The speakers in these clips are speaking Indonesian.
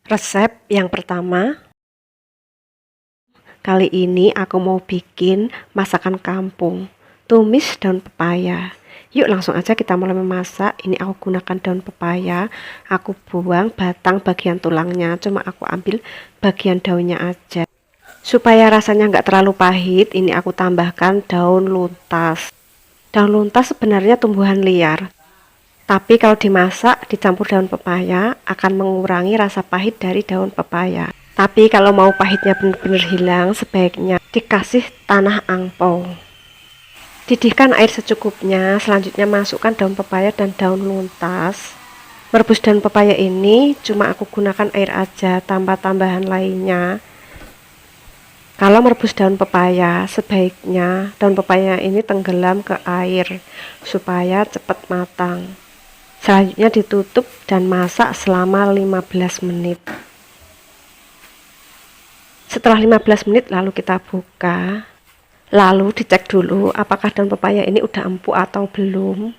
Resep yang pertama, kali ini aku mau bikin masakan kampung, tumis daun pepaya. Yuk langsung aja kita mulai memasak. Ini aku gunakan daun pepaya, aku buang batang bagian tulangnya, cuma aku ambil bagian daunnya aja. Supaya rasanya nggak terlalu pahit, ini aku tambahkan daun luntas. Daun luntas sebenarnya tumbuhan liar, tapi kalau dimasak dicampur daun pepaya akan mengurangi rasa pahit dari daun pepaya. Tapi kalau mau pahitnya benar-benar hilang, sebaiknya dikasih tanah angpau. Didihkan air secukupnya, selanjutnya masukkan daun pepaya dan daun luntas. Merebus daun pepaya ini cuma aku gunakan air aja, tanpa tambahan lainnya. Kalau merebus daun pepaya, sebaiknya daun pepaya ini tenggelam ke air supaya cepat matang. Selanjutnya ditutup dan masak selama 15 menit. Setelah 15 menit lalu kita buka. Lalu dicek dulu apakah daun pepaya ini udah empuk atau belum.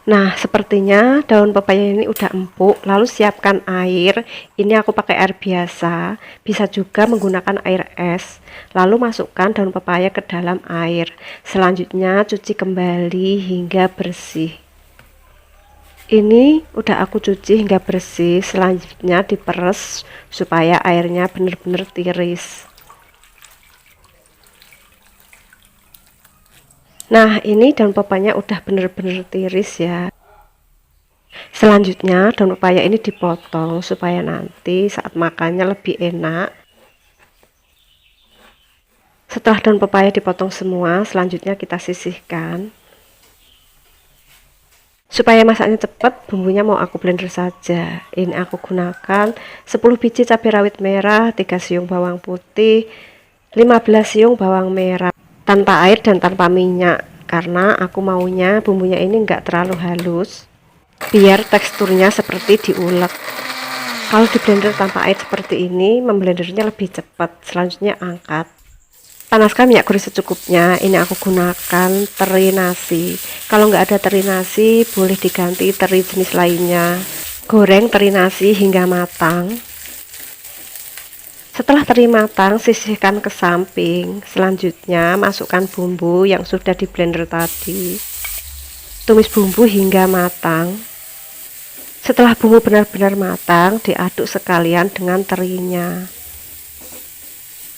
Nah, sepertinya daun pepaya ini udah empuk. Lalu siapkan air. Ini aku pakai air biasa. Bisa juga menggunakan air es. Lalu masukkan daun pepaya ke dalam air. Selanjutnya cuci kembali hingga bersih. Ini udah aku cuci hingga bersih. Selanjutnya diperes supaya airnya benar-benar tiris. Nah, ini daun pepayanya udah benar-benar tiris ya. Selanjutnya daun pepaya ini dipotong supaya nanti saat makannya lebih enak. Setelah daun pepaya dipotong semua, selanjutnya kita sisihkan. Supaya masaknya cepat, bumbunya mau aku blender saja. Ini aku gunakan 10 biji cabai rawit merah, 3 siung bawang putih, 15 siung bawang merah, tanpa air dan tanpa minyak, karena aku maunya bumbunya ini enggak terlalu halus, biar teksturnya seperti diulek. Kalau di blender tanpa air seperti ini, memblendernya lebih cepat. Selanjutnya angkat. Panaskan minyak goreng secukupnya. Ini aku gunakan teri nasi. Kalau nggak ada teri nasi, boleh diganti teri jenis lainnya. Goreng teri nasi hingga matang. Setelah teri matang, sisihkan ke samping. Selanjutnya, masukkan bumbu yang sudah di blender tadi. Tumis bumbu hingga matang. Setelah bumbu benar-benar matang, diaduk sekalian dengan terinya.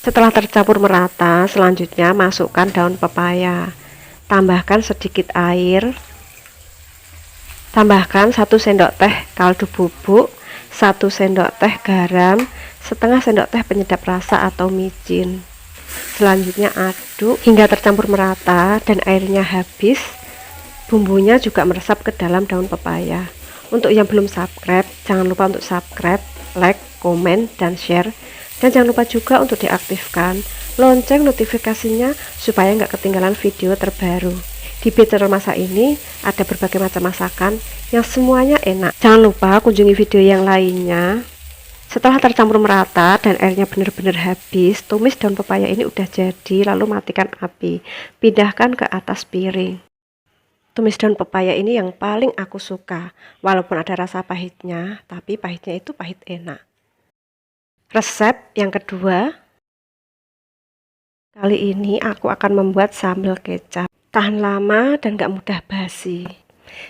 Setelah tercampur merata, selanjutnya masukkan daun pepaya. Tambahkan sedikit air. Tambahkan 1 sendok teh kaldu bubuk, 1 sendok teh garam, setengah sendok teh penyedap rasa atau micin. Selanjutnya aduk hingga tercampur merata dan airnya habis. Bumbunya juga meresap ke dalam daun pepaya. Untuk yang belum subscribe, jangan lupa untuk subscribe, like, komen, dan share. Dan jangan lupa juga untuk diaktifkan lonceng notifikasinya supaya nggak ketinggalan video terbaru. Di channel masak ini ada berbagai macam masakan yang semuanya enak. Jangan lupa kunjungi video yang lainnya. Setelah tercampur merata dan airnya benar-benar habis, tumis daun pepaya ini udah jadi, lalu matikan api. Pindahkan ke atas piring. Tumis daun pepaya ini yang paling aku suka. Walaupun ada rasa pahitnya, tapi pahitnya itu pahit enak. Resep yang kedua, kali ini aku akan membuat sambal kecap. Tahan lama dan gak mudah basi.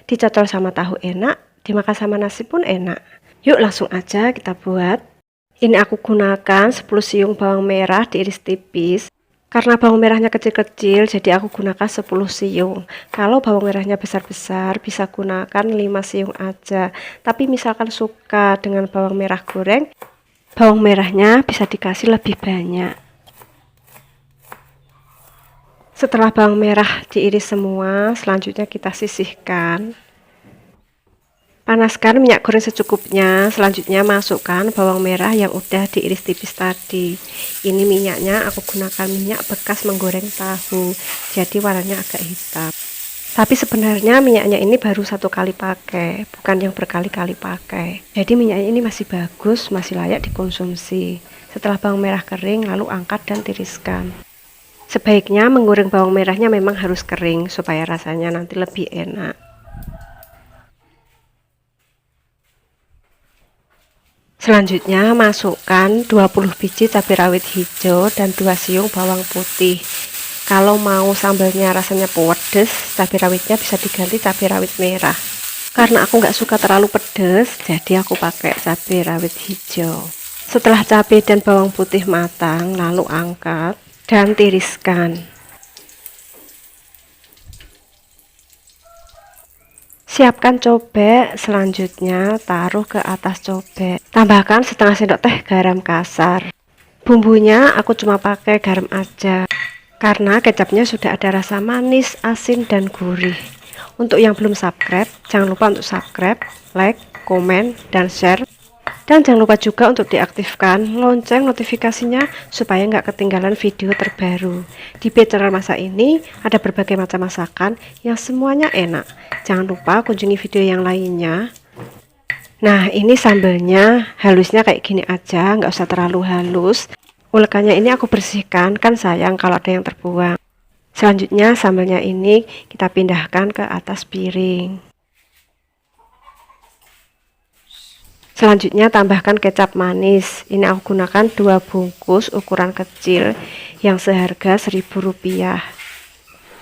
Dicocol sama tahu enak, dimakan sama nasi pun enak. Yuk langsung aja kita buat. Ini aku gunakan 10 siung bawang merah diiris tipis. Karena bawang merahnya kecil-kecil, jadi aku gunakan 10 siung. Kalau bawang merahnya besar-besar, bisa gunakan 5 siung aja. Tapi misalkan suka dengan bawang merah goreng, bawang merahnya bisa dikasih lebih banyak. Setelah bawang merah diiris semua, selanjutnya kita sisihkan. Panaskan minyak goreng secukupnya. Selanjutnya masukkan bawang merah yang udah diiris tipis tadi. Ini minyaknya aku gunakan minyak bekas menggoreng tahu, jadi warnanya agak hitam. Tapi sebenarnya minyaknya ini baru 1 kali pakai, bukan yang berkali-kali pakai. Jadi minyaknya ini masih bagus, masih layak dikonsumsi. Setelah bawang merah kering, lalu angkat dan tiriskan. Sebaiknya menggoreng bawang merahnya memang harus kering, supaya rasanya nanti lebih enak. Selanjutnya masukkan 20 biji cabai rawit hijau dan 2 siung bawang putih. Kalau mau sambalnya rasanya pedes, cabai rawitnya bisa diganti cabai rawit merah. Karena aku nggak suka terlalu pedes, jadi aku pakai cabai rawit hijau. Setelah cabai dan bawang putih matang, lalu angkat dan tiriskan. Siapkan cobek, selanjutnya taruh ke atas cobek. Tambahkan setengah sendok teh garam kasar. Bumbunya aku cuma pakai garam aja, karena kecapnya sudah ada rasa manis, asin, dan gurih. Untuk yang belum subscribe, jangan lupa untuk subscribe, like, komen, dan share. Dan jangan lupa juga untuk diaktifkan lonceng notifikasinya supaya nggak ketinggalan video terbaru. Di channel masak ini ada berbagai macam masakan yang semuanya enak. Jangan lupa kunjungi video yang lainnya. Nah, ini sambelnya halusnya kayak gini aja, nggak usah terlalu halus. Ulekannya ini aku bersihkan, kan sayang kalau ada yang terbuang. Selanjutnya sambelnya ini kita pindahkan ke atas piring. Selanjutnya tambahkan kecap manis. Ini aku gunakan 2 bungkus ukuran kecil yang seharga Rp1.000.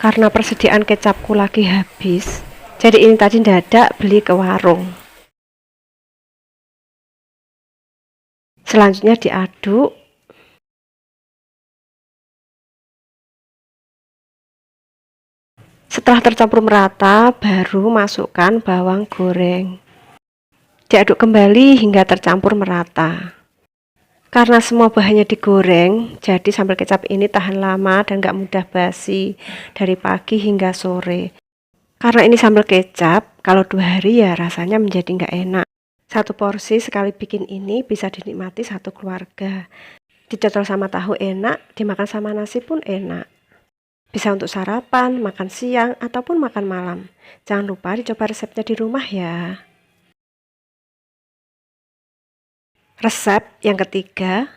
Karena persediaan kecapku lagi habis, jadi ini tadi dadak beli ke warung. Selanjutnya diaduk. Setelah tercampur merata, baru masukkan bawang goreng. Diaduk kembali hingga tercampur merata. Karena semua bahannya digoreng, jadi sambal kecap ini tahan lama dan gak mudah basi dari pagi hingga sore. Karena ini sambal kecap, kalau 2 hari ya rasanya menjadi gak enak. Satu porsi sekali bikin ini bisa dinikmati satu keluarga. Dicocol sama tahu enak, dimakan sama nasi pun enak. Bisa untuk sarapan, makan siang, ataupun makan malam. Jangan lupa dicoba resepnya di rumah ya. Resep yang ketiga,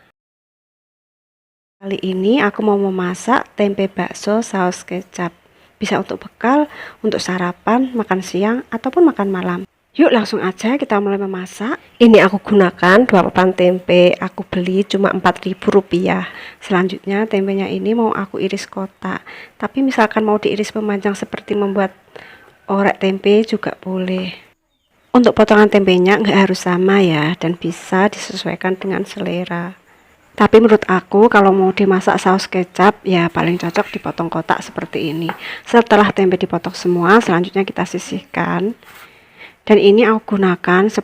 kali ini aku mau memasak tempe bakso saus kecap. Bisa untuk bekal, untuk sarapan, makan siang, ataupun makan malam. Yuk langsung aja kita mulai memasak. Ini aku gunakan 2 papan tempe, aku beli cuma Rp4.000. Selanjutnya tempenya ini mau aku iris kotak. Tapi misalkan mau diiris memanjang seperti membuat orek tempe juga boleh. Untuk potongan tempenya nggak harus sama ya, dan bisa disesuaikan dengan selera. Tapi menurut aku kalau mau dimasak saus kecap ya paling cocok dipotong kotak seperti ini. Setelah tempe dipotong semua, selanjutnya kita sisihkan. Dan ini aku gunakan 10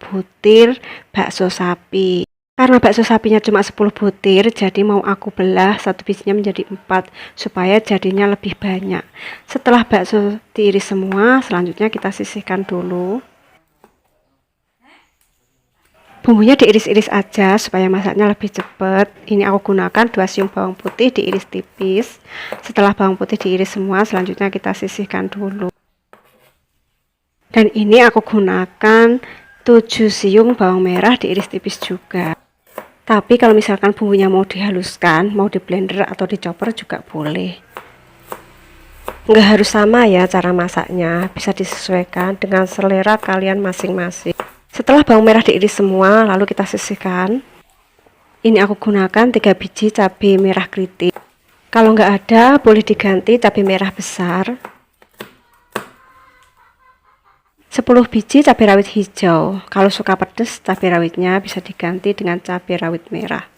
butir bakso sapi. Karena bakso sapinya cuma 10 butir, jadi mau aku belah satu bijinya menjadi 4 supaya jadinya lebih banyak. Setelah bakso diiris semua, selanjutnya kita sisihkan dulu. Bumbunya diiris-iris aja supaya masaknya lebih cepat. Ini aku gunakan 2 siung bawang putih diiris tipis. Setelah bawang putih diiris semua, selanjutnya kita sisihkan dulu. Dan ini aku gunakan 7 siung bawang merah diiris tipis juga. Tapi kalau misalkan bumbunya mau dihaluskan, mau di blender atau di chopper juga boleh. Nggak harus sama ya cara masaknya, bisa disesuaikan dengan selera kalian masing-masing. Setelah bawang merah diiris semua, lalu kita sisihkan. Ini aku gunakan 3 biji cabai merah keriting. Kalau nggak ada, boleh diganti cabai merah besar. 10 biji cabai rawit hijau. Kalau suka pedas, cabai rawitnya bisa diganti dengan cabai rawit merah.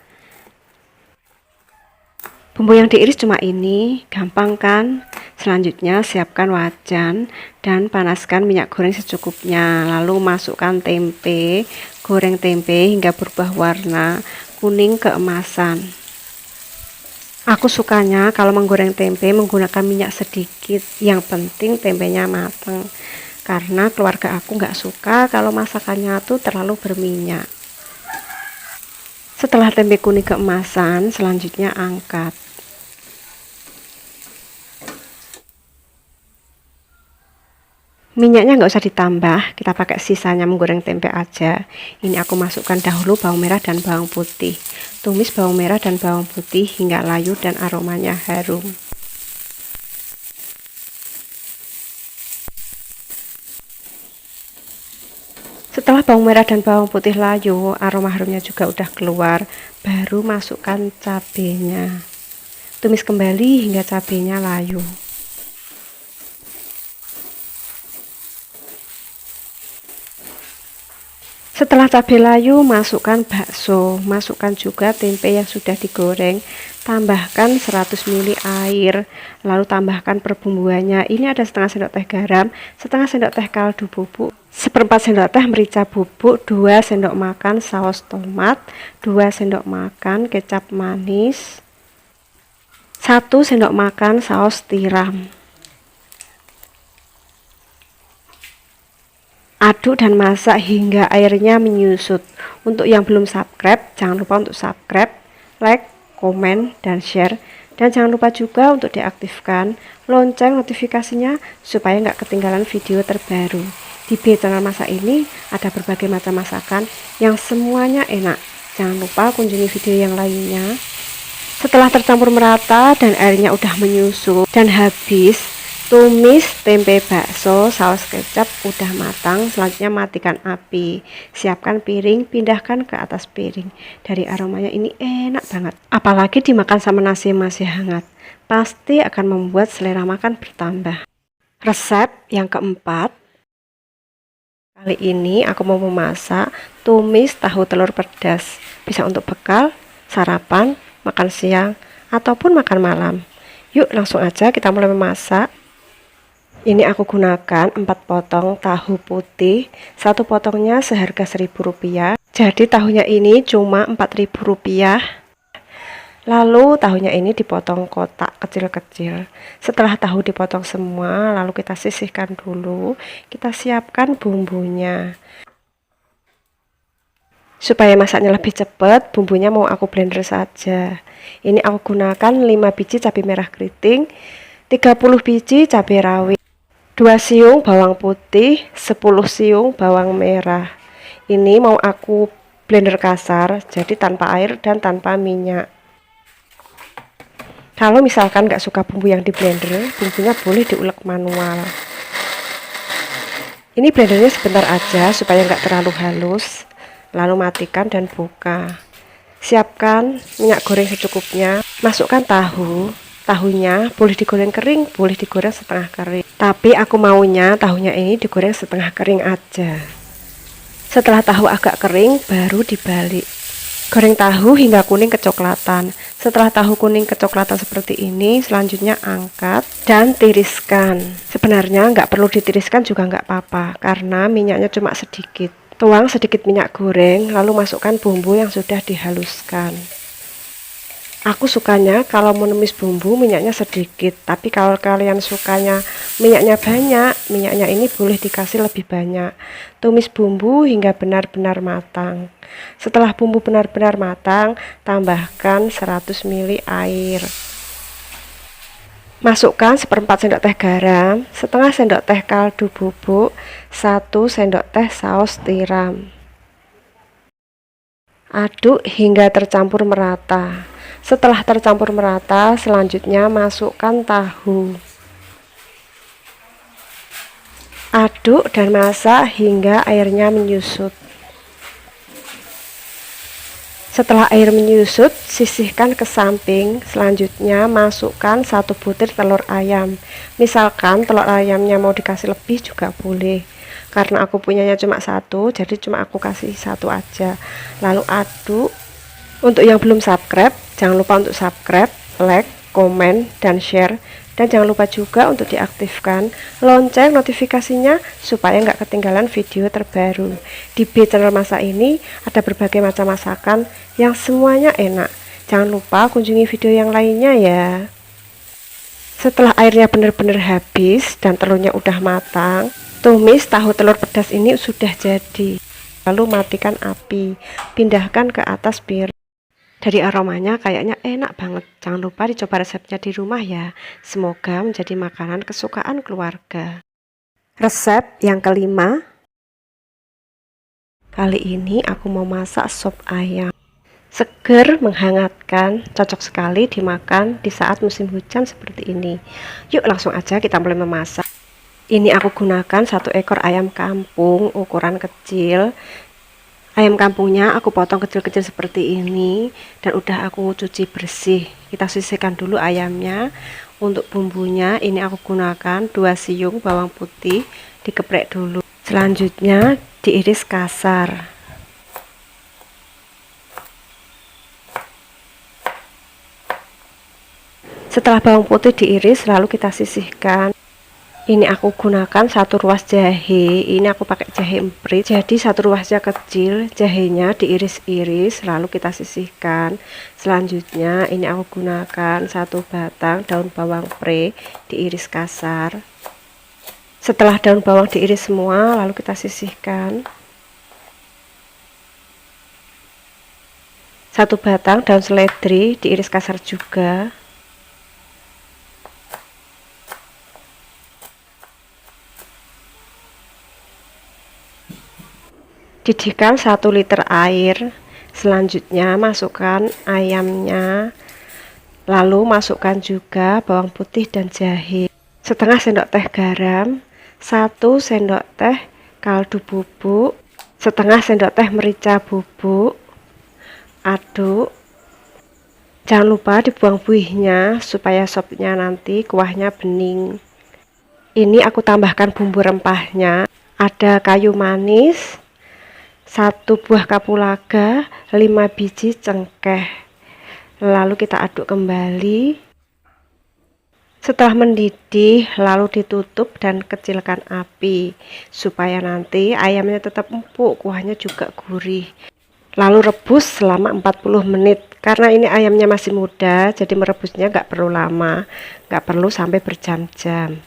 Bumbu yang diiris cuma ini, gampang kan? Selanjutnya siapkan wajan dan panaskan minyak goreng secukupnya. Lalu masukkan tempe, goreng tempe hingga berubah warna kuning keemasan. Aku sukanya kalau menggoreng tempe menggunakan minyak sedikit, yang penting tempenya matang. Karena keluarga aku nggak suka kalau masakannya tuh terlalu berminyak. Setelah tempe kuning keemasan, selanjutnya angkat. Minyaknya nggak usah ditambah, kita pakai sisanya menggoreng tempe aja. Ini aku masukkan dahulu bawang merah dan bawang putih. Tumis bawang merah dan bawang putih hingga layu dan aromanya harum. Setelah bawang merah dan bawang putih layu, aroma harumnya juga udah keluar, baru masukkan cabenya. Tumis kembali hingga cabenya layu. Setelah cabai layu, masukkan bakso, masukkan juga tempe yang sudah digoreng, tambahkan 100 ml air, lalu tambahkan perbumbuannya. Ini ada setengah sendok teh garam, setengah sendok teh kaldu bubuk, seperempat sendok teh merica bubuk, 2 sendok makan saus tomat, 2 sendok makan kecap manis, 1 sendok makan saus tiram. Aduk dan masak hingga airnya menyusut. Untuk yang belum subscribe, jangan lupa untuk subscribe, like, komen, dan share. Dan jangan lupa juga untuk diaktifkan lonceng notifikasinya supaya nggak ketinggalan video terbaru. Di channel masak ini ada berbagai macam masakan yang semuanya enak. Jangan lupa kunjungi video yang lainnya. Setelah tercampur merata dan airnya udah menyusut dan habis, tumis tempe bakso, saus kecap udah matang. Selanjutnya matikan api, siapkan piring, pindahkan ke atas piring. Dari aromanya ini enak banget, apalagi dimakan sama nasi yang masih hangat, pasti akan membuat selera makan bertambah. Resep yang keempat, kali ini aku mau memasak tumis tahu telur pedas. Bisa untuk bekal, sarapan, makan siang, ataupun makan malam. Yuk langsung aja kita mulai memasak. Ini aku gunakan 4 potong tahu putih, satu potongnya seharga Rp1.000. Jadi tahunya ini cuma Rp4.000. Lalu tahunya ini dipotong kotak kecil-kecil. Setelah tahu dipotong semua, lalu kita sisihkan dulu. Kita siapkan bumbunya. Supaya masaknya lebih cepat, bumbunya mau aku blender saja. Ini aku gunakan 5 biji cabai merah keriting, 30 biji cabai rawit, 2 siung bawang putih, 10 siung bawang merah. Ini mau aku blender kasar, jadi tanpa air dan tanpa minyak. Kalau misalkan nggak suka bumbu yang di blender, bumbunya boleh diulek manual. Ini blendernya sebentar aja supaya nggak terlalu halus. Lalu matikan dan buka. Siapkan minyak goreng secukupnya. Masukkan tahu. Tahunya boleh digoreng kering, boleh digoreng setengah kering. Tapi aku maunya tahunya ini digoreng setengah kering aja. Setelah tahu agak kering, baru dibalik. Goreng tahu hingga kuning kecoklatan. Setelah tahu kuning kecoklatan seperti ini, selanjutnya angkat dan tiriskan. Sebenarnya nggak perlu ditiriskan juga nggak apa-apa, karena minyaknya cuma sedikit. Tuang sedikit minyak goreng, lalu masukkan bumbu yang sudah dihaluskan. Aku sukanya kalau menumis bumbu minyaknya sedikit, tapi kalau kalian sukanya minyaknya banyak, minyaknya ini boleh dikasih lebih banyak. Tumis bumbu hingga benar-benar matang. Setelah bumbu benar-benar matang, tambahkan 100 ml air. Masukkan seperempat sendok teh garam, setengah sendok teh kaldu bubuk, 1 sendok teh saus tiram. Aduk hingga tercampur merata. Setelah tercampur merata, selanjutnya masukkan tahu. Aduk dan masak hingga airnya menyusut. Setelah air menyusut, sisihkan ke samping. Selanjutnya masukkan 1 butir telur ayam. Misalkan telur ayamnya mau dikasih lebih juga boleh. Karena aku punyanya cuma 1, jadi cuma aku kasih 1 aja. Lalu aduk. Untuk yang belum subscribe, jangan lupa untuk subscribe, like, komen, dan share. Dan jangan lupa juga untuk diaktifkan lonceng notifikasinya supaya nggak ketinggalan video terbaru. Di channel masak ini ada berbagai macam masakan yang semuanya enak. Jangan lupa kunjungi video yang lainnya ya. Setelah airnya benar-benar habis dan telurnya udah matang, tumis tahu telur pedas ini sudah jadi. Lalu matikan api, pindahkan ke atas piring. Dari aromanya kayaknya enak banget. Jangan lupa dicoba resepnya di rumah ya. Semoga menjadi makanan kesukaan keluarga. Resep yang kelima. Kali ini aku mau masak sop ayam. Seger, menghangatkan, cocok sekali dimakan di saat musim hujan seperti ini. Yuk langsung aja kita mulai memasak. Ini aku gunakan 1 ekor ayam kampung ukuran kecil. Ayam kampungnya aku potong kecil-kecil seperti ini dan udah aku cuci bersih. Kita sisihkan dulu ayamnya. Untuk bumbunya ini aku gunakan 2 siung bawang putih, digeprek dulu. Selanjutnya diiris kasar. Setelah bawang putih diiris, lalu kita sisihkan. Ini aku gunakan 1 ruas jahe. Ini aku pakai jahe emprit, jadi 1 ruasnya kecil. Jahenya diiris-iris lalu kita sisihkan. Selanjutnya ini aku gunakan 1 batang daun bawang pre, diiris kasar. Setelah daun bawang diiris semua, lalu kita sisihkan. 1 batang daun seledri diiris kasar juga. Didihkan 1 liter air. Selanjutnya masukkan ayamnya, lalu masukkan juga bawang putih dan jahe, setengah sendok teh garam, 1 sendok teh kaldu bubuk, setengah sendok teh merica bubuk. Aduk. Jangan lupa dibuang buihnya supaya sopnya nanti kuahnya bening. Ini aku tambahkan bumbu rempahnya, ada kayu manis, 1 buah kapulaga, 5 biji cengkeh. Lalu kita aduk kembali. Setelah mendidih, lalu ditutup dan kecilkan api supaya nanti ayamnya tetap empuk, kuahnya juga gurih. Lalu rebus selama 40 menit. Karena ini ayamnya masih muda, jadi merebusnya nggak perlu lama, nggak perlu sampai berjam-jam.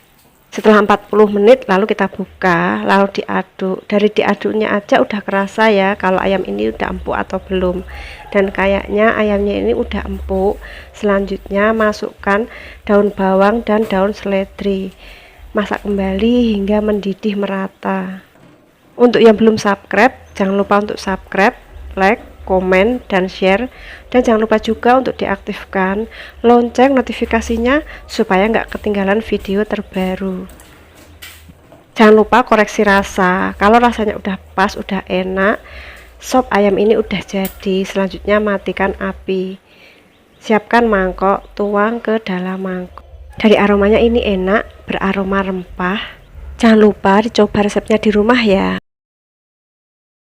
Setelah 40 menit lalu kita buka, lalu diaduk. Dari diaduknya aja udah kerasa ya kalau ayam ini udah empuk atau belum. Dan kayaknya ayamnya ini udah empuk. Selanjutnya masukkan daun bawang dan daun seledri. Masak kembali hingga mendidih merata. Untuk yang belum subscribe, jangan lupa untuk subscribe, like, komen, dan share. Dan jangan lupa juga untuk diaktifkan lonceng notifikasinya supaya nggak ketinggalan video terbaru. Jangan lupa koreksi rasa. Kalau rasanya udah pas, udah enak, sop ayam ini udah jadi. Selanjutnya matikan api. Siapkan mangkok, tuang ke dalam mangkok. Dari aromanya ini enak, beraroma rempah. Jangan lupa dicoba resepnya di rumah ya.